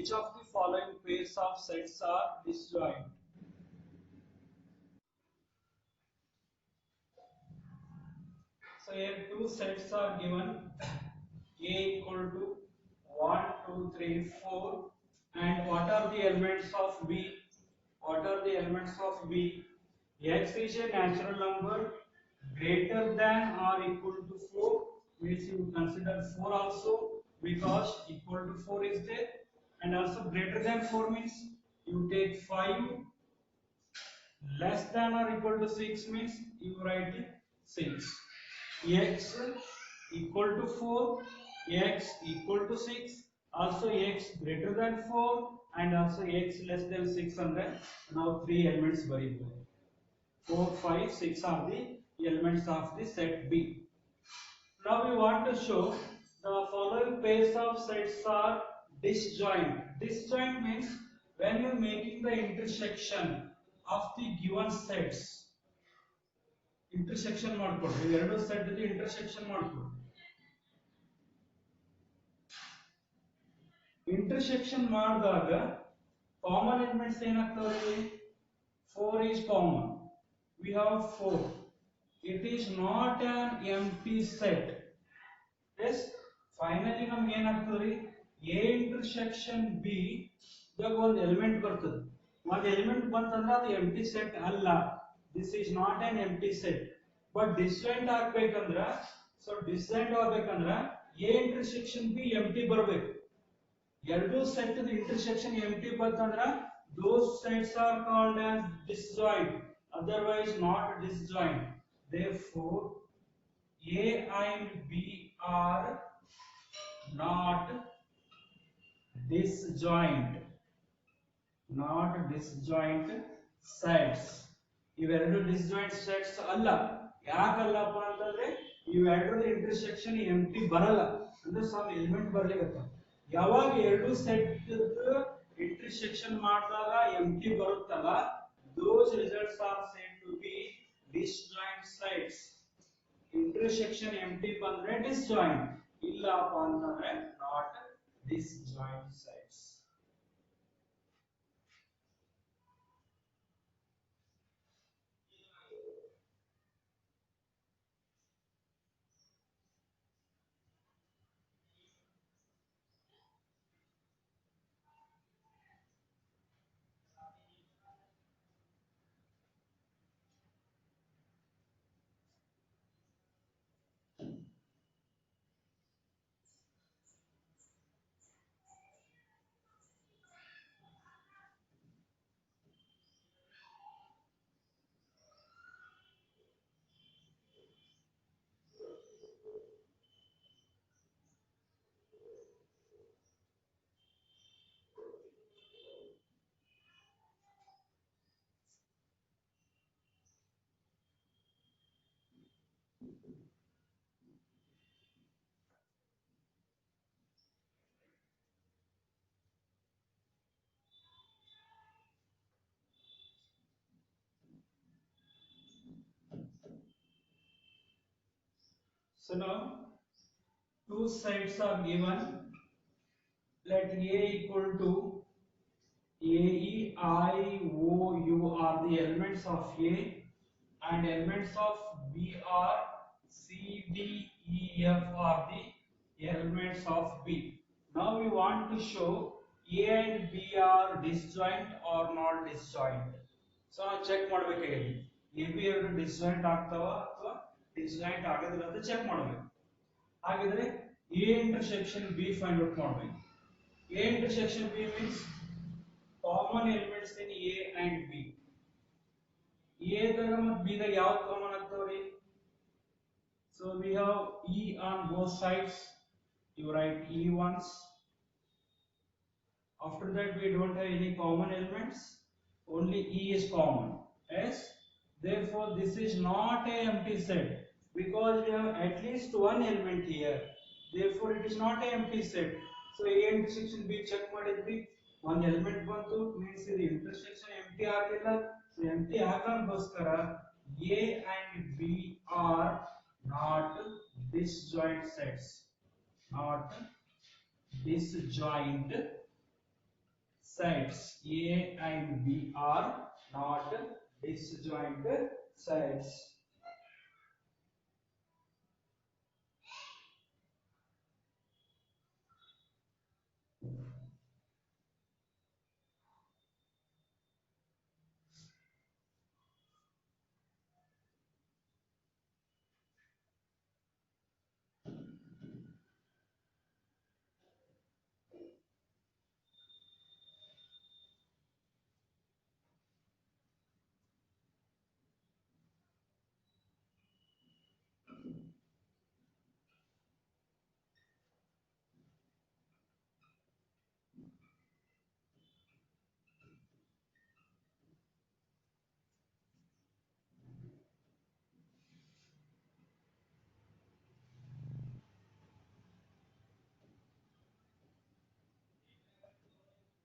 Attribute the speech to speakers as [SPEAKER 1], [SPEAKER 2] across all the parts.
[SPEAKER 1] which of the following pairs of sets are disjoint? So here two sets are given, A equal to 1, 2, 3, 4, and what are the elements of B? What are the elements of B? X is a natural number greater than or equal to 4, means you consider 4 also because equal to 4 is there, and also greater than 4 means you take 5, less than or equal to 6 means you write 6. X equal to 4, x equal to 6, also x greater than 4 and also x less than 6 under now 3 elements variable. 4, 5, 6 are the elements of the set B. Now we want to show the following pairs of sets are disjoint. Disjoint means when you are making the intersection of the given sets. Intersection ಮಾಡ್ಕೊಡ್ರಿ ಎರಡು set ಗೆ intersection ಮಾಡ್ಕೊಡ್ರಿ. Intersection ಮಾಡಿದಾಗ common elements ಏನಾಗ್ತವೆ? 4 is common. We have 4. It is not an empty set. Yes, finally ನಮಗೆ ಏನಾಗ್ತದೆ? A intersection B ದಾಗ ಒಂದು element ಬರ್ತದೆ. ಒಂದು element ಬಂತಂದ್ರೆ ಅದು empty set ಅಲ್ಲ. This is not an empty set. But disjoint ಆಗಬೇಕಂದ್ರೆ so disjoint ಆಗಬೇಕಂದ್ರೆ A intersection B empty ಬರಬೇಕು. ಎರಡು ಸೆಟ್ ದ intersection empty ಬಂತಂದ್ರೆ those sets are called as disjoint, otherwise not disjoint. Therefore A and B are not disjoint, not disjoint sets. ಇವೆರಡು disjoint sets ಅಲ್ಲ. ಯಾಕಲ್ಲಪ್ಪ ಅಂತಂದ್ರೆ ಇವೆರಡರ intersection empty ಬರಲ್ಲ, ಅಂದ್ರೆ some element ಬರ್ಲಿಕ್ಕೆ. ಯಾವಾಗ ಎರಡು ಸೆಟ್ intersection ಮಾಡಿದಾಗ empty ಬರುತ್ತಲ್ಲ, those results are said to be disjoint sets. Intersection empty ಬಂದ್ರೆ disjoint, ಇಲ್ಲಪ್ಪ ಅಂತಂದ್ರೆ not disjoint sets. So now two sides are given. Let A equal to AE, I, O, U are the elements of A, and elements of B are C, D, E, F are the elements of B. Now we want to show A and B are disjoint or not disjoint. So now check ಮಾಡಬೇಕಾಗಿದೆ. A B ಎರಡು disjoint ಆಗ್ತಾವ ಅಥವಾ disjoint ಆಗೋದಿಲ್ಲ ಅಂತ check ಮಾಡಬೇಕು. ಹಾಗಿದ್ರೆ A intersection B find out ಮಾಡಬೇಕು. A intersection B means common elements in A and B. A ದಾಗ ಮತ್ತು B ದಾಗ ಯಾವ common ಆಗ್ತಾವ್ರಿ? So we have E on both sides. You write E once. After that we don't have any common elements. Only E is common. Yes. Therefore this is not a empty set because we have at least one element here. Therefore it is not a empty set. So A intersection B check ಮಾಡಿದ್ವಿ, one element ಬಂತು, means the intersection empty ಆಗಲಿಲ್ಲ. So empty ಆಗಕ್ಕೋಸ್ಕರ A and B are not disjoint sets. Not disjoint sets. A and B are not disjoint sets.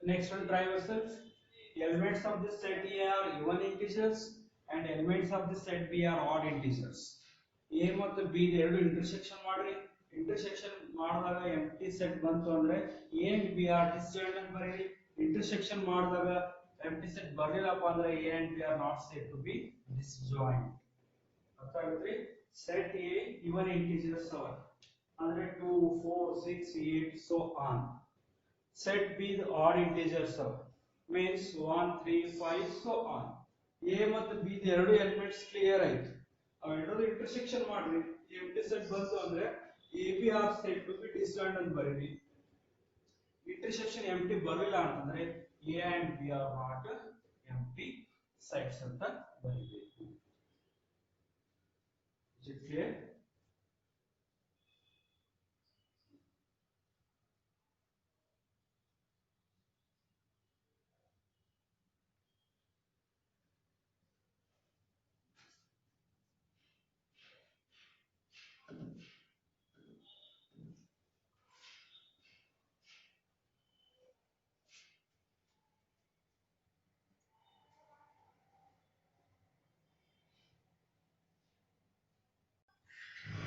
[SPEAKER 1] Next one, try yourself. Elements of this set A are even integers and elements of this set B are odd integers. A ಮತ್ತು B ಎರಡು intersection ಮಾಡ್ರಿ. Intersection ಮಾಡಿದಾಗ empty set ಬಂತು ಅಂದ್ರೆ A and B are disjoint ಅಂತ ಬರೀರಿ. Intersection ಮಾಡಿದಾಗ empty set ಬರಲಿಲ್ಲಪ್ಪ ಅಂದ್ರೆ A and B are not said to be disjoint. ಅರ್ಥ ಆಗುತ್ತ್ರಿ? Set A even integers are ಅಂದ್ರೆ 2 4 6 8 so on. Set B the odd integers are means 1 3 5 so on. A ಮತ್ತು B the ಎರಡು elements clear ಆಯ್ತು. ಅವೆರಡು intersection ಮಾಡ್ರಿ. Empty set ಬಂತು ಅಂದ್ರೆ AB are said to be disjoint ಅಂತ ಬರೀರಿ. ಇಂಟರ್ಸೆಕ್ಷನ್ ಎಂಪ್ಟಿ ಬರಲಿಲ್ಲ ಅಂತಂದ್ರೆ A and B are not empty sets ಅಂತ ಬರೀಬೇಕು. Is it clear?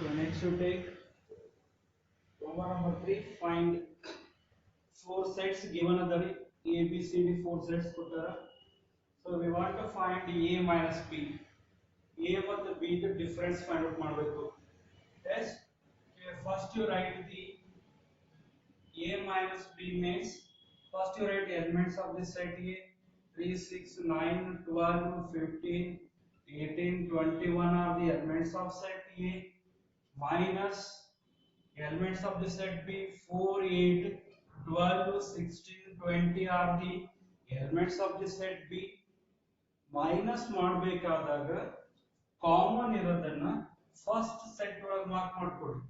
[SPEAKER 1] So next you take Problem number 3. Find 4 sets given adari A, B, C, D 4 sets ಕೊಟ್ಟಾರ. So we want to find A minus B. A ಮತ್ತು B the difference find out ಮಾಡಬೇಕು. Yes. Okay, first you write the A minus B means first you write elements of this set A 3, 6, 9, 12, 15, 18, 21 are the elements of set A minus elements of the set B 4, 8, 12, 16, 20 are the elements of the set B. Minus ಮಾಡಬೇಕಾದಾಗ common ಇರೋದನ್ನ first set ಒಳಗೆ mark ಮಾಡ್ಕೊಳ್ಳಿ.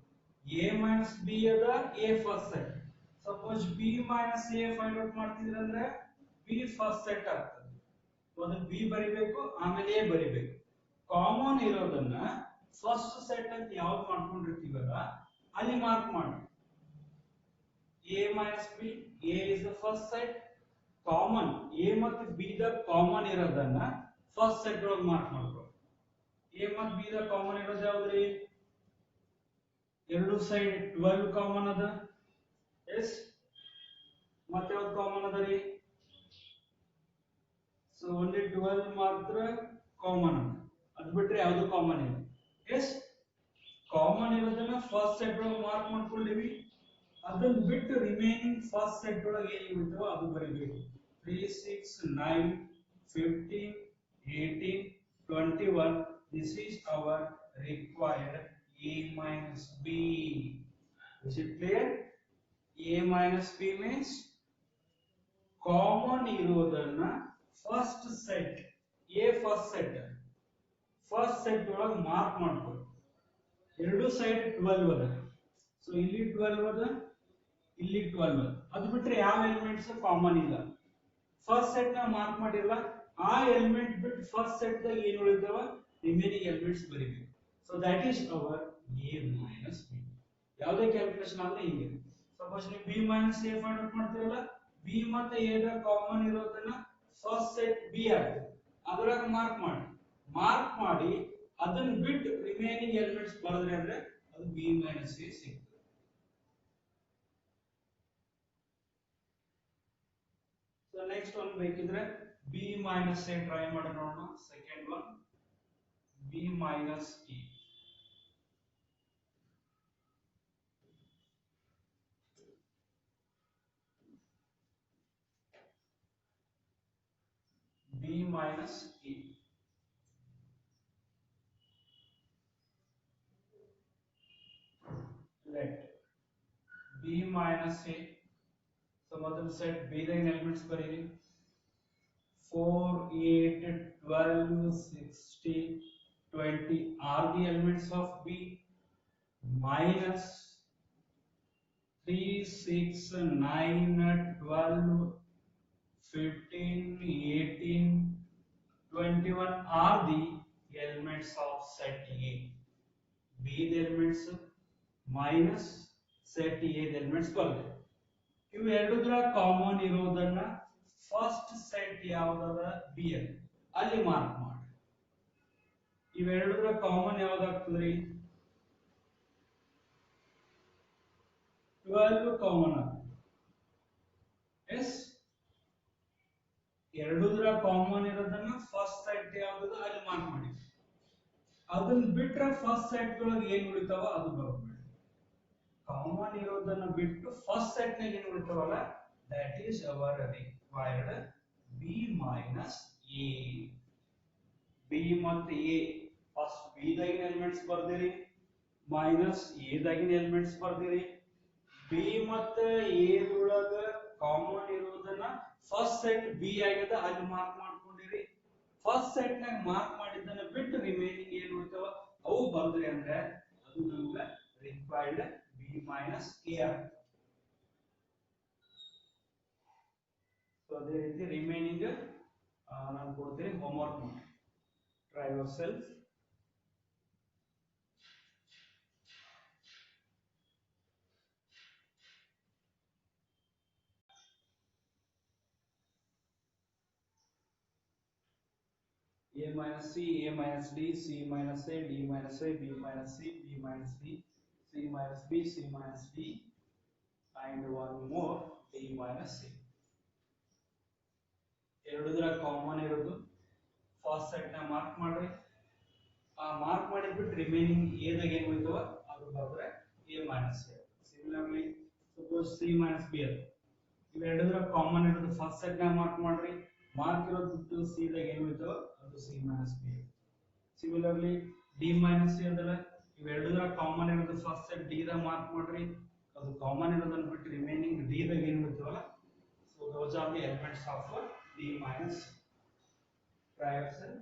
[SPEAKER 1] A minus B ಅದ A first set. Suppose B minus A find out ಮಾಡ್ತಿದ್ರೆ ಅಂದ್ರೆ B first set ಆಗ್ತದೆ. ಮೊದಲು B ಬರಿಬೇಕು ಆಮೇಲೆ A ಬರಿಬೇಕು. ಕಾಮನ್ ಇರೋದನ್ನ ಫಸ್ಟ್ ಸೆಟ್ ಅಂತ ಯಾವ್ದು ಮಾಡ್ಕೊಂಡಿರ್ತೀವಲ್ಲ ಅಲ್ಲಿ ಮಾರ್ಕ್ ಮಾಡಿ. A minus B, A is the first set. Common A ಮತ್ತು B ದ ಕಾಮನ್ ಇರೋದನ್ನ ಫಸ್ಟ್ ಸೆಟ್ ಒಳಗೆ ಮಾರ್ಕ್ ಮಾಡ್ಕೊಳ್ಳಿ. A ಮತ್ತು B ದ ಕಾಮನ್ ಇರೋದು ಯಾವ್ದ್ರಿ? ಎರಡು ಸೈಡ್ 12 ಕಾಮನ್ ಅದ. ಎಸ್ ಮತ್ತೆ ಯಾವ್ದು ಕಾಮನ್ ಅದ ರೀ? ಸೊ ಓನ್ಲಿ 12 ಮಾತ್ರ ಕಾಮನ್ ಅದ. ಅದು ಬಿಟ್ರೆ ಯಾವುದು ಕಾಮನ್ ಇಲ್ಲ. ಎಸ್ ಕಾಮನ್ ಇರೋದನ್ನ ಫಸ್ಟ್ ಸೆಟ್ ಒಳಗೆ ಮಾರ್ಕ್ ಮಾಡ್ಕೊಂಡಿವಿ. ಅದನ್ನ ಬಿಟ್ಟು ರಿಮೈನಿಂಗ್ ಫಸ್ಟ್ ಸೆಟ್ ಒಳಗೆ ಏನು ಇರುತ್ತೋ ಅದು ಬರೀಬೇಕು. 3, 6, 9, 15, 18, 21. This is our required A minus B. Is it clear? A minus B means common ಇರೋದನ್ನ first set A first set ಒಳಗೆ ಮಾರ್ಕ್ ಮಾಡ್ಕೊಳ್ಳಿ. ಎರಡು ಸೈಡ್ 12 ಅದ. ಸೊ ಇಲ್ಲಿ 12 ಅದ, ಇಲ್ಲಿ 12 ಅದ. ಅದು ಬಿಟ್ರೆ ಯಾವ ಎಲಿಮೆಂಟ್ಸ್ ಕಾಮನ್ ಇಲ್ಲ. ಫಸ್ಟ್ ಸೆಟ್ ನ ಮಾರ್ಕ್ ಮಾಡಿರಲ್ಲ, ಆ ಎಲಿಮೆಂಟ್ ಬಿಟ್ಟು ಫಸ್ಟ್ ಸೆಟ್ ದಾಗ ಏನು ಉಳಿದಾವ ರಿಮೈನಿಂಗ್ ಎಲಿಮೆಂಟ್ಸ್ ಬರೀಬೇಕು. So that is our A minus B. ಯಾವುದೇ ಕ್ಯಾಲ್ಕುಲೇಷನ್ ಆದ್ರೆ ಹಿಂಗೆ. ಸಪೋಸ್ ನೀವು B minus A find out ಮಾಡ್ತೀರಲ್ಲ, B ಮತ್ತೆ A ದ ಕಾಮನ್ ಇರೋದನ್ನ ಫಸ್ಟ್ ಸೆಟ್ B ಆಗ್ತದೆ, ಅದರಾಗ ಮಾರ್ಕ್ ಮಾಡಿ ಅದನ್ನ ಬಿಟ್ಟು ರಿಮೈನಿಂಗ್ ಎಲಿಮೆಂಟ್ಸ್ ಬರೆದ್ರೆ ಅಂದ್ರೆ ಅದು B minus A ಸಿಗ್ತದೆ. So So next one ಬೇಕಿದ್ರೆ b minus a try ಮಾಡಿ ನೋಡೋಣ. Second one b minus e. b minus e. Let b minus a. So ಮೊದಲು set b ದ ಎಲಿಮೆಂಟ್ಸ್ ಬರೀರಿ. 4, 8, 12, 60, 20 are the elements of b. Minus 3, 6, 9, 12, 15, 18, 21 are the elements of set A. B the elements minus set A the elements ಬರಲಿ. ಇವು ಎರಡರ common ಇರೋದನ್ನ first set ಯಾವ್ದದ B ಅಲ್ಲಿ mark ಮಾಡಿ. ಇವೆರಡರ ಕಾಮನ್ ಯಾವ್ದಾಗ್ತದ್ರಿ? 12 ಕಾಮನ್ ಆಗ್ತದೆ. ಎಸ್, ಎರಡರ ಕಾಮನ್ ಇರೋದನ್ನ ಫಸ್ಟ್ ಸೆಟ್ ಯಾವ್ದದ ಅಲ್ಲಿ ಮಾರ್ಕ್ ಮಾಡಿ. ಅದನ್ನ ಬಿಟ್ರೆ ಫಸ್ಟ್ ಸೆಟ್ ಒಳಗೆ ಏನ್ ಉಳಿತಾವ ಅದು ಬರಬೇಡಿ. ಕಾಮನ್ ಇರೋದನ್ನ ಬಿಟ್ಟು ಫಸ್ಟ್ ಸೆಟ್ ನಾಗ ಏನು ಉಳಿತಾವಲ್ಲ that is our required b minus a. b ಮತ್ತು a ಫಸ್ಟ್ b ದಾಗಿನ ಎಲಿಮೆಂಟ್ಸ್ ಬರ್ದಿರಿ, ಮೈನಸ್ a ದಾಗಿನ ಎಲಿಮೆಂಟ್ಸ್ ಬರ್ದಿರಿ. b ಮತ್ತು a ದೊಳಗ ಕಾಮನ್ ಇರೋದನ್ನ ಫಸ್ಟ್ ಸೆಟ್ b ಆಗ್ಯದ ಅಲ್ಲಿ ಮಾರ್ಕ್ ಮಾಡ್ಕೊಂಡಿರಿ. ಫಸ್ಟ್ ಸೆಟ್ ನಾಗ ಮಾರ್ಕ್ ಮಾಡಿದ್ದನ್ನ ಬಿಟ್ಟು ರಿಮೈನಿಂಗ್ ಏನು ಉಳಿತಾವ ಅವು ಬರ್ದ್ರಿ ಅಂದ್ರೆ ಅದು ನಮಗೆ ರಿಕ್ವೈರ್ಡ್ b minus a ಆಗ್ತದೆ. ಸೊ ಅದೇ ರೀತಿ ರಿಮೈನಿಂಗ್ ನಾನು ಕೊಡ್ತೀನಿ, ಹೋಮ್ವರ್ಕ್ ಮಾಡಿ, try your self. a minus c, a minus d, c minus a, d minus a, b minus c, b minus d, c minus b, c minus d, and one more d minus c. ಎರಡರ common ಇರೋದು first set ನ mark ಮಾಡ್ರಿ. ಆ mark ಮಾಡಿಬಿಟ್ಟು remaining a ದಾಗ ಏನು ಉಳಿತಾವ ಅದು ಬರೆದ್ರೆ a minus a. Similarly suppose c minus b ಅದು ಇವೆರಡರ ಕಾಮನ್ ಇರೋದು ಫಸ್ಟ್ ಸೆಟ್ ನ ಮಾರ್ಕ್ ಮಾಡ್ರಿ. ಮಾರ್ಕ್ ಇರೋದು ಬಿಟ್ಟು c ದಾಗ ಏನು ಉಳಿತಾವ ಅದು c minus b. Similarly d minus c ಅದಲ್ಲ ಇವೆರಡರ ಕಾಮನ್ ಇರೋದು ಫಸ್ಟ್ ಸೆಟ್ d ದಾಗ ಮಾರ್ಕ್ ಮಾಡ್ರಿ. ಅದು ಕಾಮನ್ ಇರೋದನ್ನ ಬಿಟ್ಟು ರಿಮೈನಿಂಗ್ d ದಾಗ ಏನು ಉಳಿತಾವಲ್ಲ so those are the elements of d minus. Try yourself.